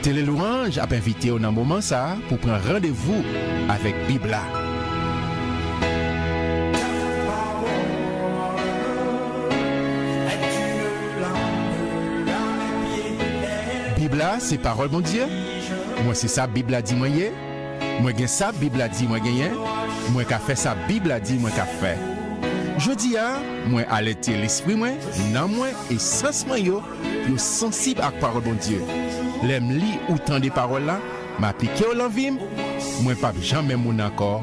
Télé Louange a invité au moment ça pour prendre rendez-vous avec Bibla. Bibla, c'est parole mon Dieu. Moi c'est ça Bibla dit moi yé. Moi gen ça Bibla dit moi gagné. Moi qu'a fait ça Bibla dit moi qu'a fait. Jodi a, moi alerter l'esprit moi, nan moi et sens moi yo sensible à parole bon Dieu. L'aime li ou tant des paroles là, m'appliquer au l'envie, moi pas jamais mon encore,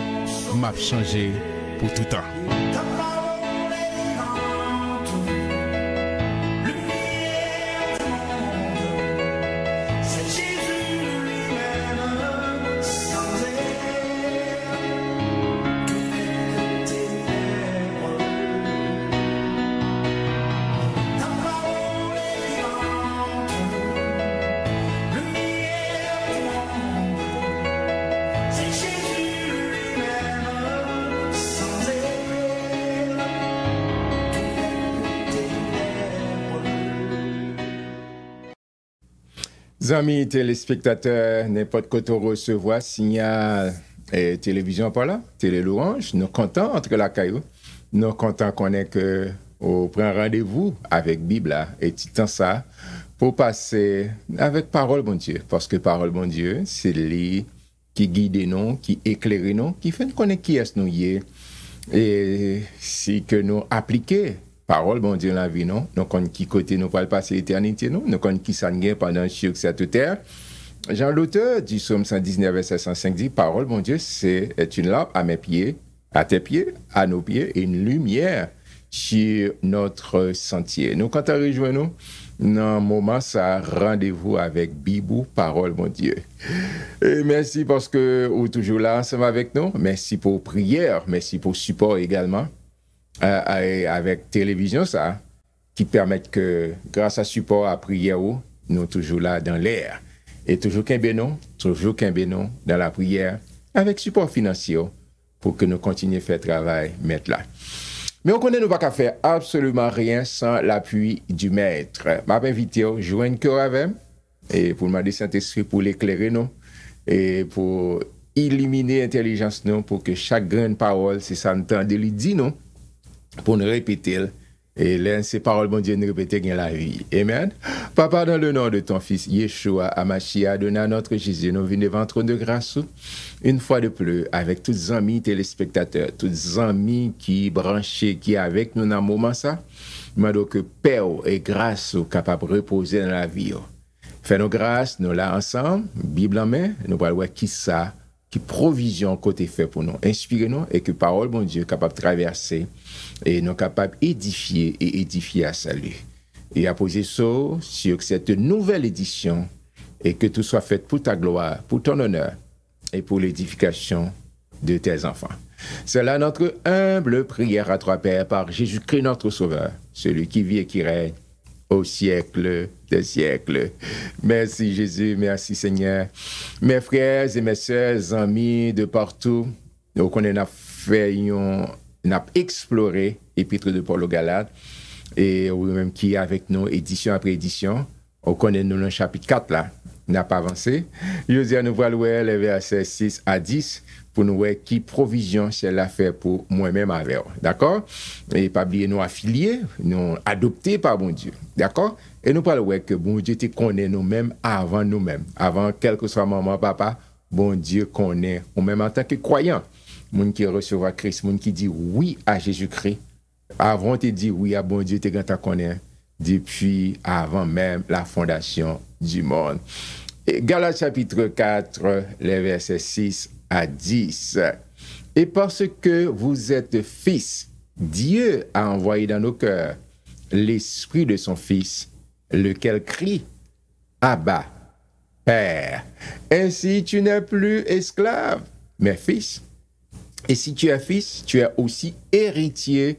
m'a changé pour tout temps. Amis téléspectateurs, n'importe quoi tu recevoir signal et télévision par là, Télé Louange, nous comptons entre la caillou, nous comptons qu'on est que on prend rendez-vous avec Bible et titan ça pour passer avec parole bon Dieu, parce que parole bon Dieu, c'est lui qui guide nous, qui éclaire nous, qui fait nous connaître qui est nous y et si que nous appliquer parole, bon Dieu, la vie, non? Nous connaissons qui côté nous va passer l'éternité, non? Nous connaissons qui s'engage pendant sur cette terre. Jean l'auteur du psaume 119, verset 105 dit, parole, bon Dieu, c'est une lampe à mes pieds, à tes pieds, à nos pieds, et une lumière sur notre sentier. Nous, quand on rejoint nous, dans un moment, ça rendez-vous avec Bibou, parole, mon Dieu. Et merci parce que vous êtes toujours là ensemble avec nous. Merci pour prière, merci pour support également. Avec télévision ça qui permettent que grâce à support à prière nous toujours là dans l'air et toujours qu'un bénon dans la prière avec support financier pour que nous continuions à faire travail maître là. Mais on connaît nous pas qu'à faire absolument rien sans l'appui du maître. M'a invité à joindre cœur avec et pour demander Saint-Esprit pour l'éclairer nous et pour illuminer l'intelligence nous pour que chaque grande parole c'est ça entendre lui dit non pour nous répéter et là ces paroles bon Dieu nous répéter gain la vie. Amen. Papa, dans le nom de ton fils Yeshua Amashia, donne à notre Jésus nous venons devant trône de grâce une fois de plus avec tous les amis téléspectateurs, tous les amis qui branchés qui avec nous dans moment ça, demandons que paix et grâce soient capables de reposer dans la vie. Fais-nous grâce, nous là ensemble, Bible en main, nous allons voir qui ça qui provision côté fait pour nous. Inspirez-nous et que parole, bon Dieu, capable de traverser et nous capable d'édifier et édifier à salut. Et à poser ça sur cette nouvelle édition et que tout soit fait pour ta gloire, pour ton honneur et pour l'édification de tes enfants. C'est là notre humble prière à toi, Père, par Jésus-Christ notre Sauveur, celui qui vit et qui règne au siècle des siècles. Merci Jésus, merci Seigneur. Mes frères et mes sœurs, amis de partout, nous connaissons n'a exploré l'épître de Paul aux Galates et même qui est avec nous édition après édition. On connaît nous le chapitre 4 là, n'a pas avancé. Je dis à nous voir les versets 6 à 10 pour nous voir qui provision c'est fait pour moi-même avec. D'accord? Et pas oublier nous affiliés, nous adoptés par bon Dieu. D'accord? Et nous parlons que bon Dieu te connaît nous-mêmes avant nous-mêmes. Avant quel que soit maman, papa, bon Dieu connaît ou même en tant que croyant. Moun qui recevra Christ, moun qui dit oui à Jésus-Christ. Avant te dit oui à bon Dieu te connaît depuis avant même la fondation du monde. Et Galates chapitre 4, les versets 6 à 10. Et parce que vous êtes fils, Dieu a envoyé dans nos cœurs l'esprit de son fils, lequel crie Abba, Père. Ainsi tu n'es plus esclave, mais fils. Et si tu es fils, tu es aussi héritier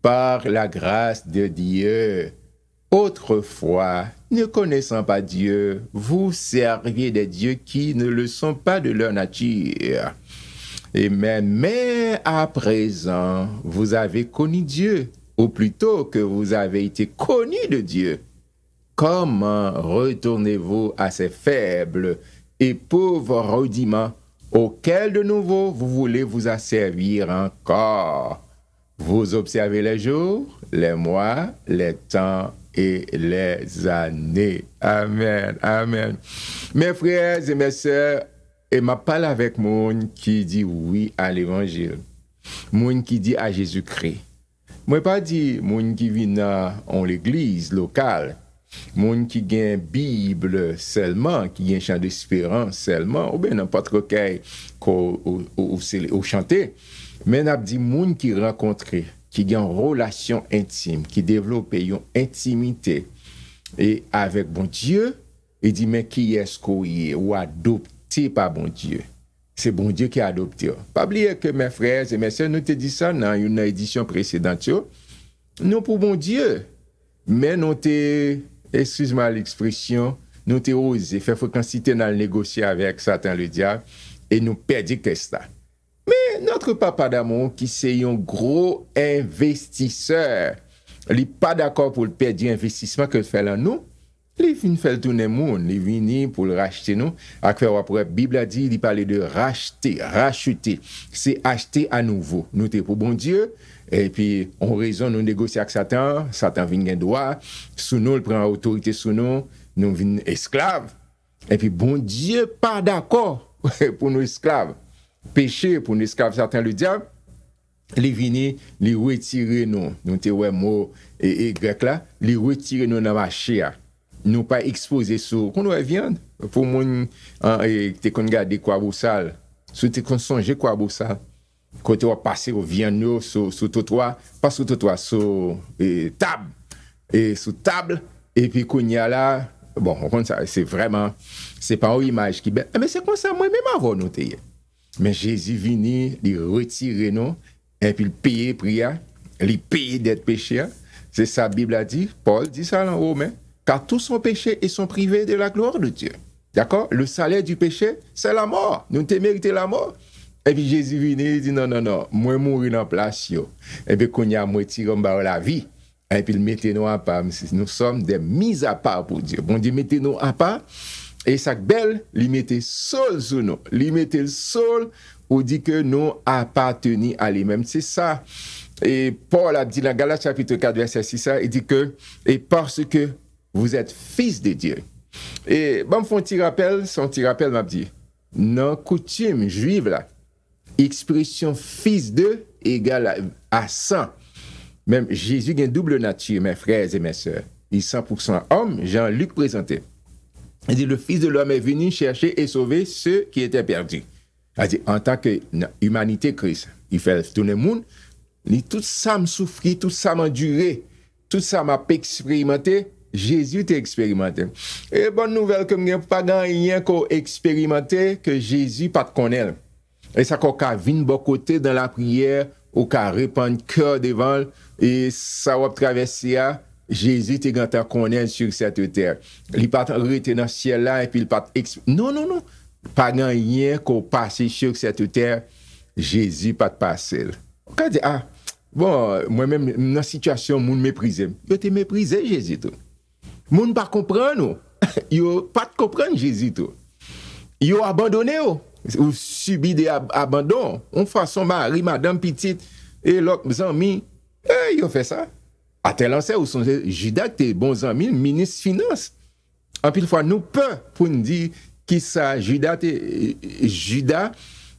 par la grâce de Dieu. Autrefois, ne connaissant pas Dieu, vous serviez des dieux qui ne le sont pas de leur nature. Mais à présent, vous avez connu Dieu, ou plutôt que vous avez été connus de Dieu. comment retournez-vous à ces faibles et pauvres rudiments auxquels de nouveau vous voulez vous asservir encore? Vous observez les jours, les mois, les temps et les années. Amen, amen. Mes frères et mes sœurs, et m'a parlé avec moun qui dit oui à l'évangile. Moun qui dit à Jésus-Christ. Moi pas dit moun qui vient en l'église locale. Moun qui gagne Bible seulement, qui gagne chant d'espérance seulement, ou bien n'importe recueil ou chanter. Mais n'a dit moun qui rencontré, qui gagne une relation intime, qui développe une intimité et avec bon Dieu, il dit mais qui est-ce qu'on y est ou adopté par bon Dieu? C'est bon Dieu qui a adopté. Pas oublier que mes frères et mes sœurs, nous te dit ça dans une édition précédente. Nous pour bon Dieu, mais nous te, excuse-moi l'expression, nous te osé faire fréquencité dans le négocier avec Satan le diable et nous perdons que ça. Mais notre papa d'amour qui c'est un gros investisseur, il n'est pas d'accord pour le perdre l'investissement que fait là nous. Il vient faire tourner le monde, il vient pour le racheter nous. Après la Bible a dit, il parlait de racheter, racheter. C'est acheter à nouveau. Nous sommes pour bon Dieu. Et puis, on raison, nous négocions avec Satan. Satan vient un droit. Sous nous, il prend autorité sous nous. Nous venons esclaves. Et puis, bon Dieu, pas d'accord pour nous esclaves. Péché pour nous esclaves, Satan le diable. Il vient, il retire nous. Nous sommes ouais mot et grec là. Il retire nous dans la chair. Nous pas exposés sur qu'on doit viande pour mon te qu'on garder quoi boussal sous te qu'on songer quoi boussal côté on passer au viande sur trottoir pas sur trottoir sur table et sous table et puis qu'on y a là bon on compte ça c'est vraiment c'est pas une image qui belle mais c'est comme ça moi même avant nous mais Jésus vini il retirer nous et puis il payer prière il payer d'être péché c'est ça Bible a dit Paul dit ça en Romains car tous sont péchés et sont privés de la gloire de Dieu. D'accord? Le salaire du péché, c'est la mort. Nous te méritons la mort. Et puis Jésus vient et dit non, moi mourir dans place. Yo. Et puis qu'on y a moi tiré la vie. Et puis il mettait nous à part. Nous sommes des mises à part pour Dieu. Bon Dieu mettez nous à part. Et ça belle, il mettait sol sur nous. Il mettait le sol où dit que nous appartenons à lui-même. C'est ça. Et Paul a dit dans Galates chapitre 4, verset 6, il dit que, et parce que vous êtes fils de Dieu. Et bon, son petit rappel m'a dit, dans coutume juive là, expression fils de égale à 100. Même Jésus a une double nature, mes frères et mes sœurs. Il est 100% homme, Jean-Luc présenté. Il dit, le Fils de l'homme est venu chercher et sauver ceux qui étaient perdus. Il dit, en tant que humanité Christ, il fait tourner le monde, il dit, tout ça m'a souffert, tout ça m'a enduré, tout ça m'a expérimenté. Jésus t'a expérimenté. Et bonne nouvelle que m'en pas rien qu'on expérimenté que Jésus pas de connaître. Et ça qu'on ka vinn bon côté dans la prière ou ka répandre cœur devant et ça va traverser Jésus t'a grand connaître sur cette terre. Il pas rester dans ciel là et puis il pas non pas rien qu'on passer sur cette terre. Jésus pas de passer. On ka dit bon moi même dans situation moun mépriser. Yo te mépriser Jésus tout. Moun pas comprendre yo pas comprendre Jésus tout. Yo abandonné ou subi des abandons. On façon mari madame petite et l'autre amis yo fait ça. À tel enseigne ou son Judas tes bons amis ministre finance. En pile fois nous peur pour nous dire qui ça Judas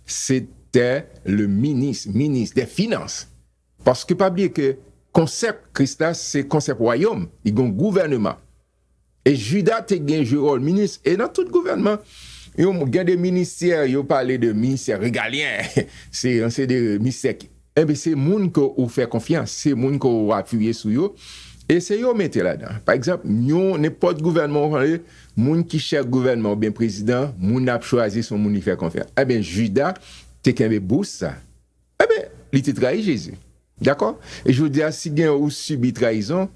c'était le ministre des finances. Parce que pas oublier que concept Christ c'est concept royaume, il y a un gouvernement. Et Judas te gen joué rôle ministre et dans tout gouvernement, il y a des ministères, il parle de ministère régalien, c'est des ministères eh bien c'est moun que vous fait confiance, c'est moun que vous appuyez sur eux et c'est eux mettez là-dedans. Par exemple, nous n'importe gouvernement, moun qui cherche gouvernement ou bien président, moun a choisi son moun qui fait confiance. Eh bien Judas te kembe bousse ça. Eh bien, il te trahi Jésus. D'accord? Et je vous dis si gen ou subi trahison,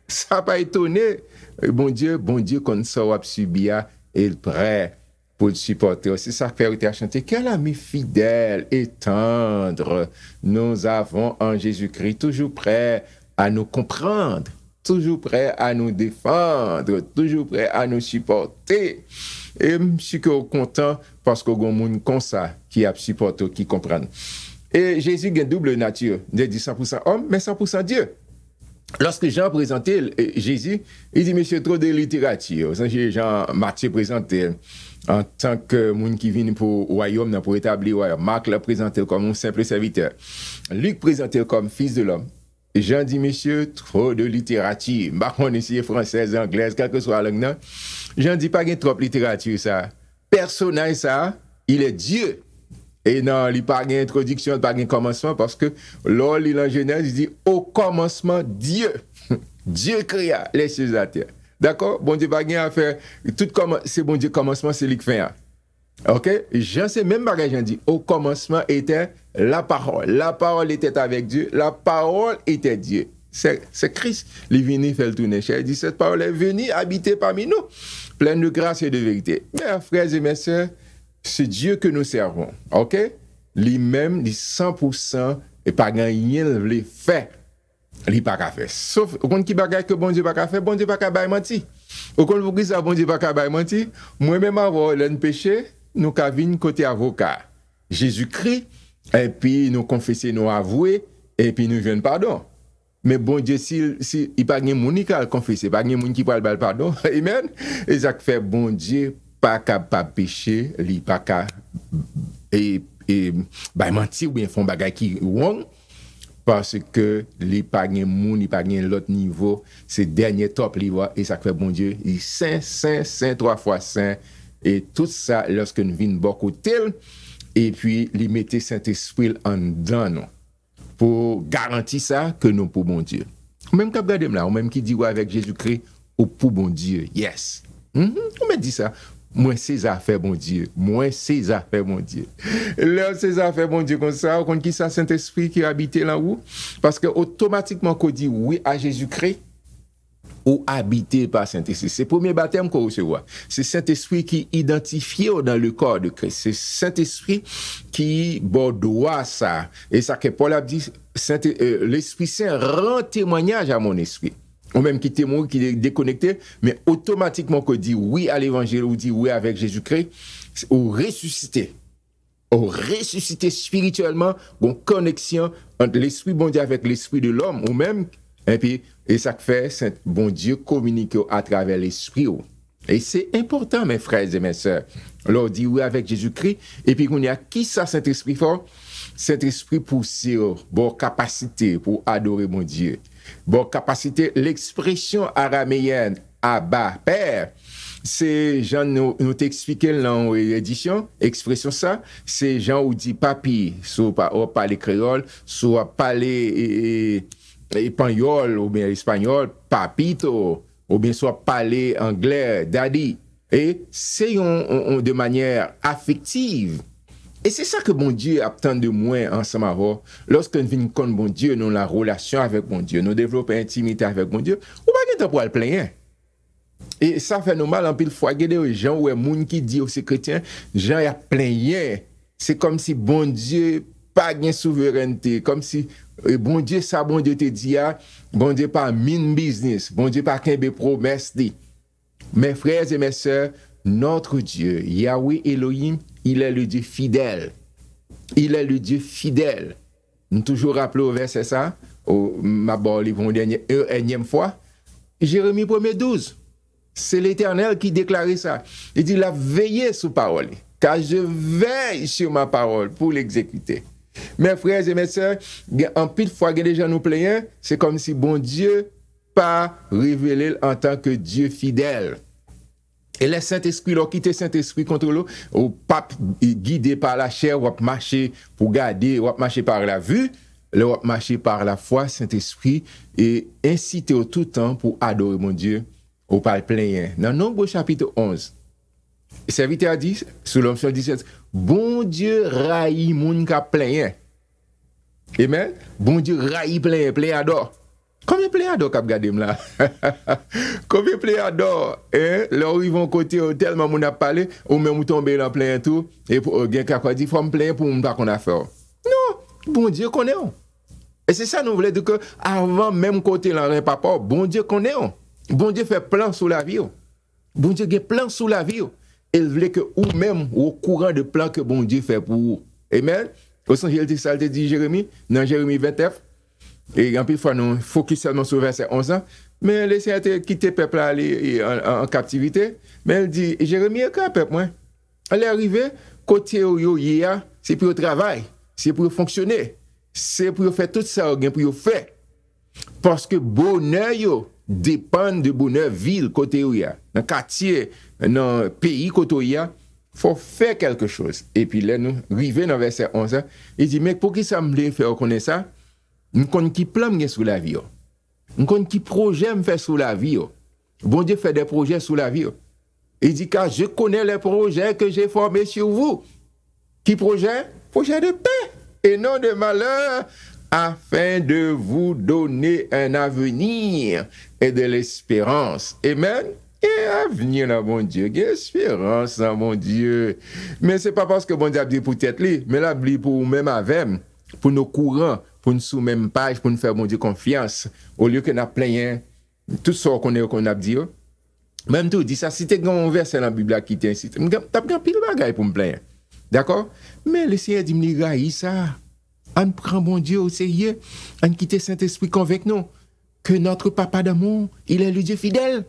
ça pas étonné. Bon Dieu, quand ça va subir, il est prêt pour le supporter. C'est ça que Père a chanté. Quel ami fidèle et tendre nous avons en Jésus-Christ, toujours prêt à nous comprendre toujours prêt à nous défendre, toujours prêt à nous supporter. Et je suis content parce que y a des gens comme ça qui a supporté, qui comprennent. Et Jésus a une double nature. Il dit 100% homme, mais 100% Dieu. Lorsque Jean présentait Jésus, il dit, monsieur, trop de littérature. Jean Matthieu présentait en tant que monde qui vient pour le royaume, pour établir le royaume. Marc l'a présenté comme un simple serviteur. Luc présentait comme fils de l'homme. Jean dit, monsieur, trop de littérature. Par contre, ici, française, anglaise, quelle que soit la langue, Jean dit, pas qu'il y a trop de littérature, ça. Personnage, ça, il est Dieu. Et non, il n'y a pas d'introduction, pas de commencement, parce que là, il en Genèse, il dit, au commencement, Dieu. Dieu créa les choses à terre. D'accord? Bon Dieu, pas à faire. Tout c'est bon Dieu, commencement, c'est lui qui fait. OK? Jean, c'est même bagage, Jean dit, au commencement était la parole. La parole était avec Dieu. La parole était Dieu. C'est Christ. Il est venu faire le tourner. Il dit, cette parole est venue habiter parmi nous, pleine de grâce et de vérité. Mes frères et mes sœurs, c'est Dieu que nous servons. OK? Lui-même, il 100% et pas rien le fait. Il pas qu'à faire. Sauf, au compte qui bagaille que bon Dieu pas qu'à faire, bon Dieu pas qu'à bailler mentir. Au compte vous dites ça, bon Dieu pas qu'à bailler mentir. Moi-même, avant le péché, nous qu'à venir côté avocat. Jésus-Christ, et puis nous confesser, nous avouer, et puis nous joindre pardon. Mais bon Dieu, si il n'y a pas de monde qui a confessé, pas de monde qui parle de pardon, amen. Et ça fait bon Dieu, pas capable de pécher, il pas capable et mentir ou bien font bagay qui wrong parce que il pas de monde, il pas de l'autre niveau, c'est dernier top li et ça fait bon Dieu, il saint trois fois saint et tout ça lorsque nous vinn bon côté et puis il mettait Saint-Esprit en dedans nous pour garantir ça que nous pour bon Dieu. Même quand regardez là, même qui dit ouais avec Jésus-Christ ou pour bon Dieu. Yes. On me dit ça. Moi, c'est affaires, bon Dieu. Moi, c'est affaires, bon Dieu. Là, c'est affaires, bon Dieu, comme ça, on qui ça, Saint-Esprit qui habite là où? Parce que automatiquement, qu'on dit oui à Jésus-Christ, ou habité par Saint-Esprit. C'est le premier baptême qu'on reçoit. C'est Saint-Esprit qui identifie dans le corps de Christ. C'est Saint-Esprit qui bordoie ça. Et ça que Paul a dit, l'Esprit Saint rend témoignage à mon esprit. Ou même qui témoigne, qui est déconnecté, mais automatiquement qu'on dit oui à l'évangile, ou dit oui avec Jésus-Christ, ou ressuscité. Ou ressuscité spirituellement, une connexion entre l'esprit bon Dieu avec l'esprit de l'homme, ou même, et puis, et ça fait, bon Dieu communique à travers l'esprit. Et c'est important, mes frères et mes sœurs. Alors, on dit oui avec Jésus-Christ, et puis, on y a qui ça, Saint-Esprit fort? Saint-Esprit poussé, bon capacité pour adorer mon Dieu. Bon capacité, l'expression araméenne, Abba, Père, c'est, Jean nous t'expliquer dans l'édition, expression ça, c'est Jean ou dit papi, soit parler créole, soit parler espagnol, ou bien espagnol, papito, ou bien soit parler anglais, daddy. Et c'est de manière affective. Et c'est ça que bon Dieu attend de moi ensemble avec. Lorsque nous venons contre bon Dieu, nous avons la relation avec bon Dieu, nous développons intimité avec bon Dieu, ou pas de temps pour le plaindre. Et ça fait nous mal en pile fois. Il y a des gens ou des gens qui disent aux chrétiens, gens y a plaindre. C'est comme si bon Dieu pas de souveraineté, comme si bon Dieu ça bon Dieu te dit bon Dieu pas mine business, bon Dieu pas qu'un promesse dit. Mes frères et mes sœurs, notre Dieu, Yahweh Elohim, il est le Dieu fidèle. Il est le Dieu fidèle. Nous toujours rappelons au verset ça, ma bonne une énième fois, Jérémie 1:12. C'est l'Éternel qui déclarait ça. Il dit, la veillez sur parole, car je veille sur ma parole pour l'exécuter. Mes frères et mes sœurs, en pile fois que les gens nous plaignent, c'est comme si bon Dieu pas révélé en tant que Dieu fidèle. Et le Saint-Esprit, là, quitter Saint-Esprit contre l'eau, au pape guidé par la chair, ou marcher pour garder, ou marcher par la vue, ou marcher par la foi, Saint-Esprit, et inciter au tout temps pour adorer mon Dieu, ou pas le plaindre. Dans Nombre chapitre 11, le serviteur a dit, sous l'option 17, bon Dieu raït moun ka plaindre. Amen. Bon Dieu raït plaindre adore. Combien de pléadors cap gardé là? Combien de pléadors? Là où ils vont côté tellement mon a parlé, ou même tomber dans plein tout, et pour quelqu'un qui dit faut me plaindre pour me pas qu'on a fait. Non, bon Dieu connaît. Et c'est ça, nous voulons dire que avant même côté l'en papa, bon Dieu connaît. Bon Dieu fait plan sous la vie. Bon Dieu a plan sous la vie. Il voulait que ou même au courant de plan que bon Dieu fait pour vous. Amen. Au sens il dit ça, il dit Jérémie, dans Jérémie 29. Et en plus, fois, nous focus seulement sur verset 11 ans. Mais le Seigneur a quitté le peuple aller en captivité. Mais il dit, Jérémie, quand peuple, moi, elle est arrivée, côté où c'est pour le travail, c'est pour fonctionner, c'est pour faire tout ça, pour faire. Parce que bonheur, dépend de bonheur ville, côté où il y a. Dans le quartier, dans le pays, côté où il y a, il faut faire quelque chose. Et puis là, nous arrivons dans verset 11, il dit, mais pour qui ça me fait reconnaître ça? Nous connaissons qui plan sous la vie. Nous connaissons qui projet me fait sous la vie. Bon Dieu fait des projets sous la vie. Il dit, car je connais les projets que j'ai formés sur vous. Qui projet? Projet de paix et non de malheur, afin de vous donner un avenir et de l'espérance. Amen. Et avenir dans mon Dieu, espérance dans mon Dieu. Mais ce n'est pas parce que bon Dieu a dit pour tête, mais là, pour même avec, pour nos courants, pour nous sous même page, pour nous faire bon Dieu confiance, au lieu que nous plaignons tout ça qu'on a dit. Même tout dit ça, si tu as un verset dans la Bible qui t'incite, tu as pris un pile de bagaille pour me plaindre. D'accord? Mais le Seigneur dit, me ça. On prend bon Dieu au sérieux, on quitte Saint-Esprit convainc nous que notre papa d'amour, il est le Dieu fidèle.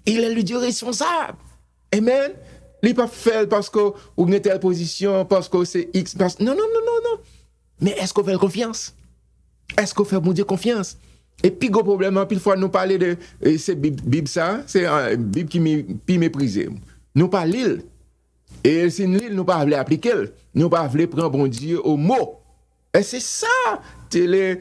Il est le Dieu responsable. Amen. Il n'est pas fait parce qu'on est en telle position, parce que c'est X. Non. Mais est-ce qu'on fait confiance? Est-ce qu'on fait bon Dieu confiance? Et puis, gros problème, puis fois, nous parler de c'est Bible ça, c'est une Bible qui méprise. Nous parlons l'île. Et c'est une île, nous ne voulons pas appliquer. Nous ne voulons pas prendre bon Dieu au mot. Et c'est ça, télé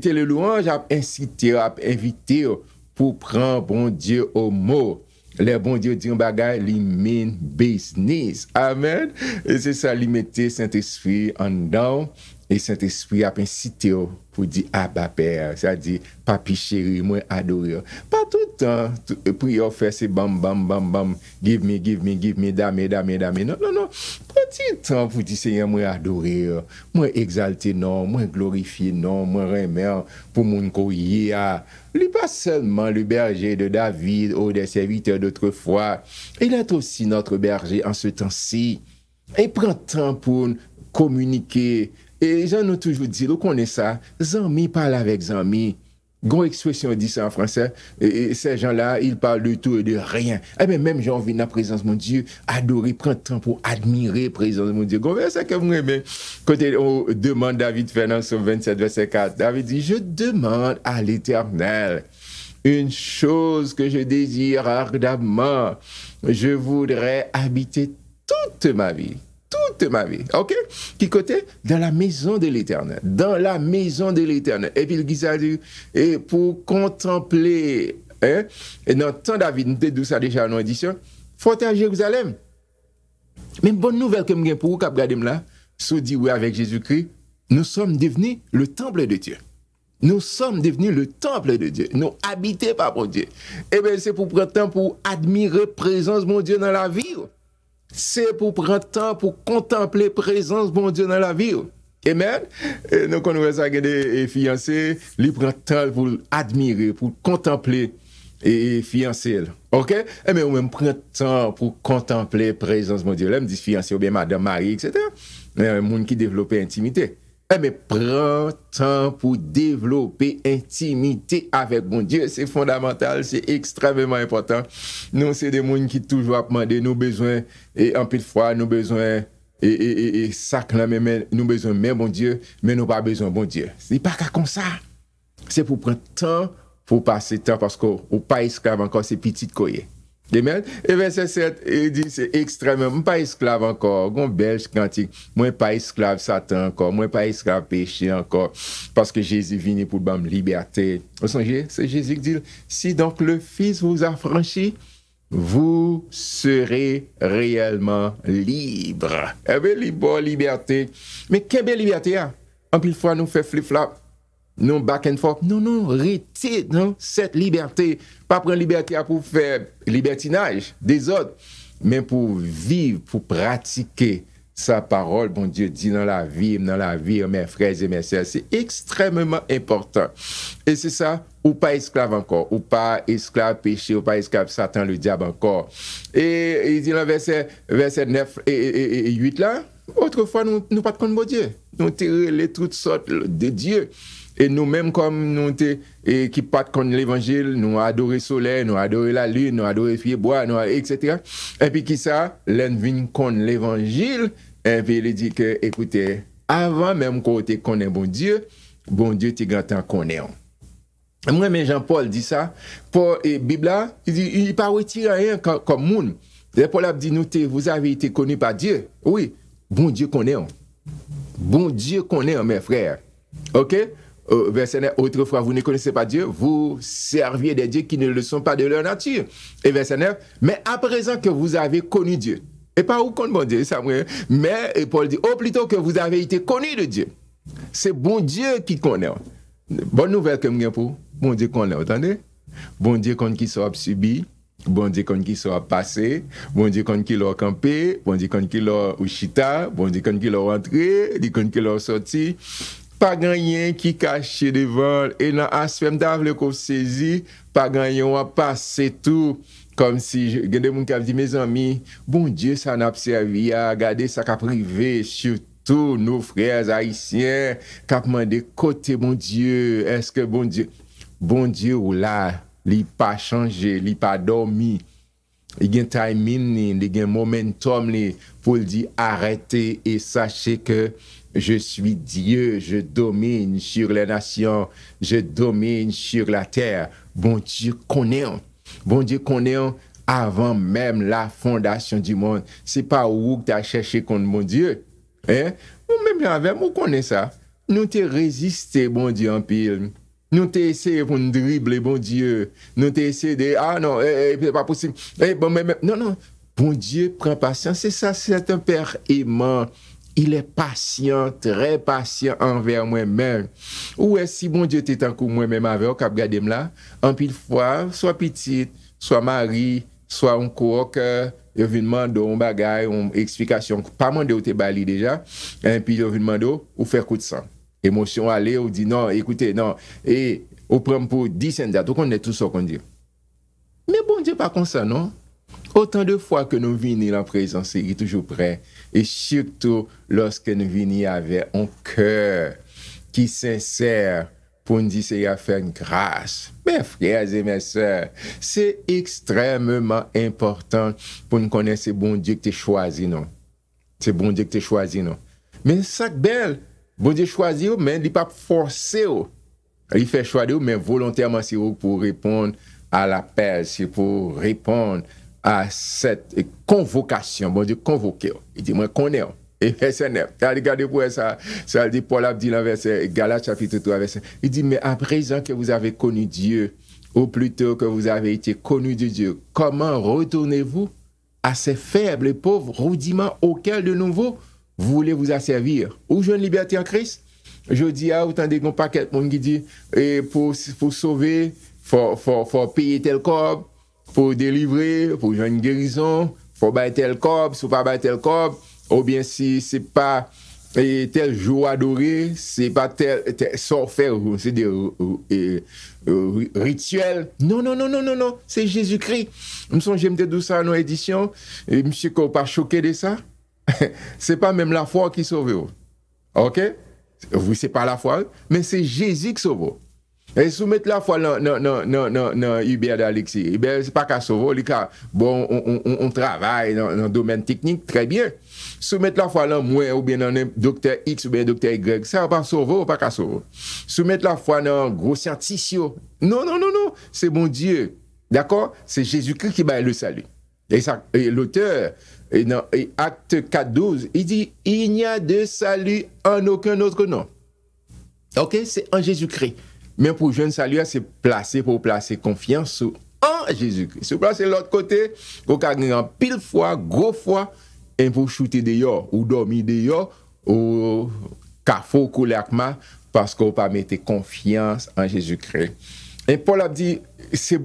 louange a incité, a invité pour prendre bon Dieu au mot. Les bon Dieu disent bagay, li mean business. Amen. Et c'est ça, li mette Saint-Esprit en dedans. Et Saint-Esprit a incité pour dire Abba Père. C'est-à-dire, papi chéri, moi adoré. Pas tout le temps, prière faire c'est bam. Give me, dame. Non. Petit temps pour dire Seigneur, moi adoré. Moi exalté, non. Moi glorifié, non. Moi remercié pour mon courrier. Il n'est pas seulement le berger de David ou des serviteurs d'autrefois. Il est aussi notre berger en ce temps-ci. Il prend temps pour communiquer. Et j'en ai toujours dit, vous connaissez ça, Zami parle avec Zami. Grande expression dit ça en français. Et ces gens-là, ils parlent de tout et de rien. Eh bien, même j'ai envie de la présence de mon Dieu, adorer, prendre temps pour admirer la présence de mon Dieu. C'est que vous aimez. Quand on demande David Fernand sur 27, verset 4, David dit, je demande à l'Éternel une chose que je désire ardemment. Je voudrais habiter toute ma vie. Ok? Qui côté? Dans la maison de l'Éternel. Dans la maison de l'Éternel. Et puis il dit, et pour contempler, et dans le temps David, nous avons dit ça déjà en édition, faut être à Jérusalem. Mais bonne nouvelle que je pour vous, quand vous là, si vous dites oui avec Jésus-Christ, nous sommes devenus le temple de Dieu. Nous sommes devenus le temple de Dieu. Nous habités par mon Dieu. Et bien, c'est pour prendre temps pour admirer la présence de mon Dieu dans la vie. C'est pour prendre temps pour contempler la présence de mon Dieu dans la vie. Amen. Et nous connaissons ça des fiancés, ils prennent temps pour admirer, pour contempler et fiancés. OK? Et bien, on même prend temps pour contempler la présence de mon Dieu. Là, on dit fiancé ou bien madame, mari, etc. Un monde qui développe intimité. Mais prends temps pour développer intimité avec mon Dieu. C'est fondamental, c'est extrêmement important. Nous, c'est des gens qui toujours demandent nos besoins, et en pile fois, nos besoins, et ça, nous besoin même bon Dieu, mais nous pas besoin bon Dieu. C'est pas comme ça. C'est pour prendre temps, pour passer temps, parce qu'on n'est pas esclave encore, c'est petit coyer. Amen. Et verset 7, il dit, c'est extrêmement, pas esclave encore, gon belge cantique, moi pas esclave Satan encore, moi pas esclave péché encore, parce que Jésus vient pour donner liberté. Vous songez, c'est Jésus qui dit, si donc le Fils vous a franchi, vous serez réellement libre. Eh bien, liberté. Mais quelle belle liberté, hein? En plus, fois, nous fait flip-flop. Non, back and forth. Non, arrêtez, non, cette liberté. Pas prendre liberté pour faire libertinage des autres, mais pour vivre, pour pratiquer sa parole, bon Dieu dit dans la vie, mes frères et mes sœurs. C'est extrêmement important. Et c'est ça, ou pas esclave encore, ou pas esclave péché, ou pas esclave Satan, le diable encore. Et il dit dans verset 9 et 8 là, autrefois, nous pas de compte, bon Dieu. Nous les toutes sortes de Dieu. Et nous-mêmes, comme nous qui pas contre l'évangile, nous adorons le soleil, nous adorons la lune, nous adorons les bois, etc. Et puis qui ça, l'un vient contre l'évangile, et puis il dit que, écoutez, avant même qu'on te connaisse bon Dieu t'es grand temps connaît. Moi, mais Jean-Paul dit ça, pour la Bible là, il dit, il pas retirer rien comme monde. Et Paul a dit, vous avez été connus par Dieu. Oui, bon Dieu connaît. Bon Dieu connaît, mes frères. OK? Verset 9, autrefois, vous ne connaissez pas Dieu, vous serviez des dieux qui ne le sont pas de leur nature. Et verset 9, mais à présent que vous avez connu Dieu, et pas où connaît bon Dieu, ça, mais et Paul dit, plutôt que vous avez été connu de Dieu. C'est bon Dieu qui connaît. Bonne nouvelle que je pour bon Dieu connaît, entendez? Bon Dieu connaît qui soit subi, bon Dieu connaît qui soit passé, bon Dieu connaît qui l'a campé, bon Dieu connaît qui l'a chita, bon Dieu connaît qui l'a rentré, bon Dieu connaît qui l'a sorti. Pas gagné qui cache devant et dans aspect d'avle qu'on saisit pas gagné on va passer tout comme si des gens qui dit mes amis bon Dieu ça n'a servi à garder ça qu'a privé surtout nos frères haïtiens qui demandé côté bon Dieu est-ce que bon Dieu ou là il pas changé il pas dormi il y a un timing il y a un momentum pour dire arrêtez et sachez que je suis Dieu, je domine sur les nations, je domine sur la terre. Bon Dieu connaît. Bon Dieu connaît avant même la fondation du monde. C'est pas où que tu as cherché contre mon Dieu. Hein? Ou même avec moi, on connaît ça. Nous t'ai résisté, bon Dieu, en pile. Nous t'ai essayé pour nous dribbler, bon Dieu. Nous t'ai essayé de, non, c'est pas possible. Non. Bon Dieu prend patience. C'est ça, c'est un père aimant. Il est patient, très patient envers moi-même. Ou est-ce si bon Dieu t'est en coup moi-même avec au cap gardem là, en pile fois, soit petite, soit mari, soit un coworker, il vient demander un bagage, une explication, pas demander ou te bali déjà, et puis il vient demander ou faire coup de sang. Émotion aller ou dit non, écoutez, non, et ou prend pour 10 cents, donc on est tout ça qu'on dit. Mais bon Dieu pas comme ça, non? Autant de fois que nous venons en présence, il est toujours prêt. Et surtout lorsque nous venons avec un cœur qui est sincère pour nous dire qu'il a fait une grâce. Mes frères et mes sœurs, c'est extrêmement important pour nous connaître ce bon Dieu que tu as choisi, non? C'est bon Dieu que tu as choisi, non? Mais ça belle, bon Dieu choisi, mais il n'est pas forcé. Il fait choix de vous, mais volontairement, c'est pour répondre à l'appel, c'est pour répondre à cette convocation. Bon Dieu, convoqué. Il dit, moi, connais. Et verset 9. Regardez pour ça. Ça dit, Paul a dit dans verset Galates chapitre 3, verset. Il dit, mais à présent que vous avez connu Dieu, ou plutôt que vous avez été connu de Dieu, comment retournez-vous à ces faibles et pauvres rudiments auxquels de nouveau vous voulez vous asservir? Ou jeune liberté en Christ? Je dis à autant de paquets de monde qui dit, pour sauver, faut payer tel corps. Pour délivrer, pour jouer une guérison, faut bailler tel corps, si pas bailler tel corps, ou bien si c'est pas tel jour adoré, c'est pas tel sort faire, c'est des rituels. Non, c'est Jésus-Christ. J'aime te dire ça dans l'édition, et monsieur qu'on pas choqué de ça. C'est pas même la foi qui sauve. OK? Oui, c'est pas la foi, mais c'est Jésus qui sauve. Et soumettre la foi dans Hubert d'Alexis. Hubert, c'est pas qu'à sauver, bon, on travaille dans le domaine technique, très bien. Soumettre la foi dans moi, ou bien dans un docteur X, ou bien un docteur Y, ça va pas sauver, ou pas qu'à sauver. Soumettre la foi dans un gros scientifique. Non, c'est bon Dieu. D'accord? C'est Jésus-Christ qui va le salut. Et l'auteur, dans Acte 4.12, il dit, il n'y a de salut en aucun autre nom. OK? C'est en Jésus-Christ. Mais pour jeune salut, c'est placer confiance en Jésus-Christ. Si vous placez l'autre côté, vous avez un pile foi, gros foi, et pour shooter dehors, ou dormir dehors, ou cafou koulakma, parce que vous pas mettre confiance en Jésus-Christ. Et Paul a dit,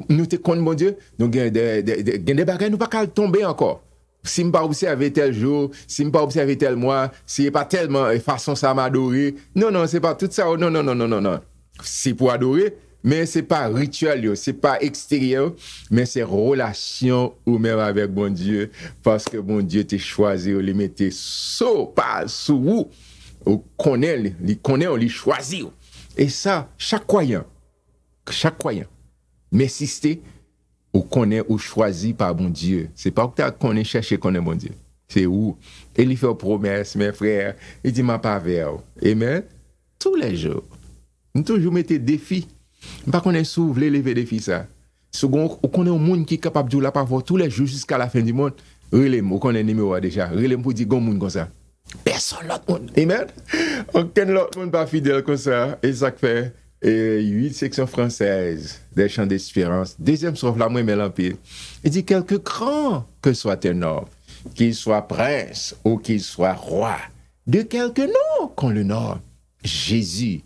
nous te connaissons, mon Dieu, donc il y a des bagages, nous ne pouvons pas tomber encore. Si je ne pas observer tel jour, si je ne pas observer tel mois, si ce n'est pas tellement façon ça m'adorer. Non, c'est pas tout ça. Non. C'est pour adorer, mais c'est pas rituel, c'est pas extérieur, mais c'est relation ou même avec bon Dieu, parce que bon Dieu t'a choisi, il mettait pas sous vous, on connaît, on les choisit. Et ça, chaque croyant, mais si c'est ou connaît ou choisi par bon Dieu, c'est pas que tu connais chercher connaît bon Dieu. C'est où? Et il fait une promesse, mes frères, il dit m'a pas vers. Amen. Tous les jours. Nous toujours mettez défi. Pas qu'on est souvent lever défi ça. Second, on connaît un monde qui est capable de la parole tous les jours jusqu'à la fin du monde. Relève, on connaît numéro déjà. Relève pour dire gon monde comme ça. Personne l'autre monde. Amen. Aucun l'autre monde pas fidèle comme ça. Et ça fait 8 sections françaises des chants d'espérance. Deuxième sauf la moi mais l'empire. Il dit quelque grand que soit un homme, qu'il soit prince ou qu'il soit roi, de quelque nom qu'on le nomme, Jésus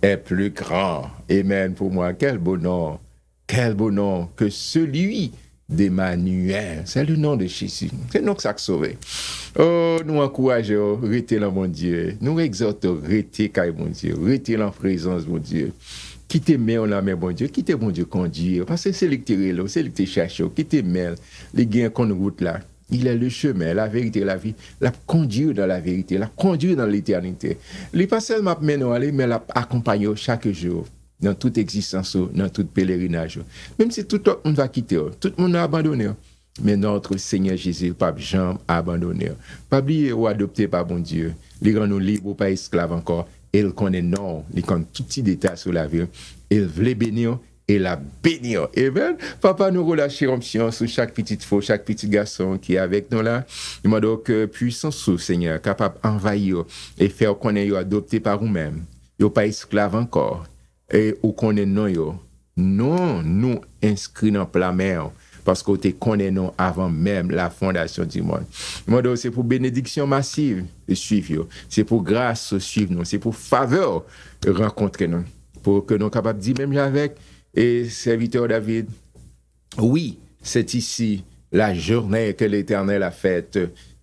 est plus grand. Amen pour moi. Quel beau nom que celui d'Emmanuel. C'est le nom de Jésus. C'est nous que ça a sauvé. Oh, nous encourageons, restez dans mon Dieu. Nous exhortons, restez dans mon Dieu. Restez en présence, mon Dieu. Quittez main la main, bon Dieu. Quittez bon Dieu conduire. Parce que c'est lui qui est là, c'est lui qui cherche. Quittez main, les gains qu'on route là. Il est le chemin, la vérité, la vie. La conduire dans la vérité, la conduire dans l'éternité. Il n'est pas seulement maintenant aller, mais l'accompagner chaque jour, dans toute existence, dans tout pèlerinage. Même si tout le monde va quitter, tout le monde a abandonné. Mais notre Seigneur Jésus, pas jamais abandonné. Pas oublier ou adopté par bon Dieu. Il rend nous libres, pas esclaves encore. Il connaît non, il connaît tout petit détail sur la vie. Il veut bénir. Et la bénir. Amen. Papa, nous relâchons l'onction sur chaque petite fille, chaque petit garçon qui est avec nous là. Il m'a donc puissance, Seigneur, capable d'envahir et faire qu'on ait adopté par vous-même. Vous pas esclave encore. Et vous connaissez non, non, nous inscrits dans la mer. Parce que vous te connaissez nous avant même la fondation du monde. Moi, donc, c'est pour bénédiction massive de suivre. C'est pour grâce suivre nous. C'est pour faveur rencontrer nous. Pour que nous soyons capables de dire, même avec et serviteur David, oui, c'est ici la journée que l'Éternel a faite,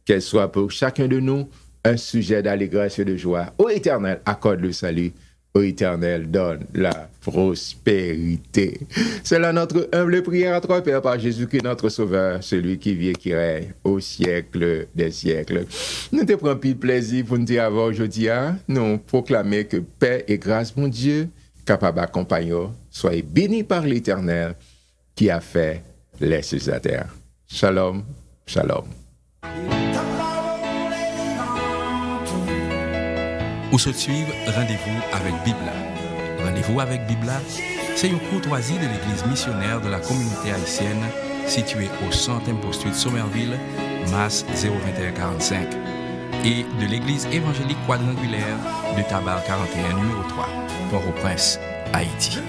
qu'elle soit pour chacun de nous un sujet d'allégresse et de joie. Ô Éternel, accorde le salut. Ô Éternel, donne la prospérité. C'est là notre humble prière à toi, Père, par Jésus-Christ, notre Sauveur, celui qui vit et qui règne au siècle des siècles. Nous te prenons pile plaisir pour nous dire avant aujourd'hui, nous proclamer que paix et grâce, mon Dieu, capable d'accompagner, soyez bénis par l'Éternel qui a fait les cieux et la terre. Shalom, shalom. Ou se suivre, rendez-vous avec Bibla. Rendez-vous avec Bibla, c'est une courtoisie de l'église missionnaire de la communauté haïtienne située au 100e poste de Somerville, Masse 02145, et de l'église évangélique quadrangulaire de Tabar 41, numéro 3, Port-au-Prince, Haïti.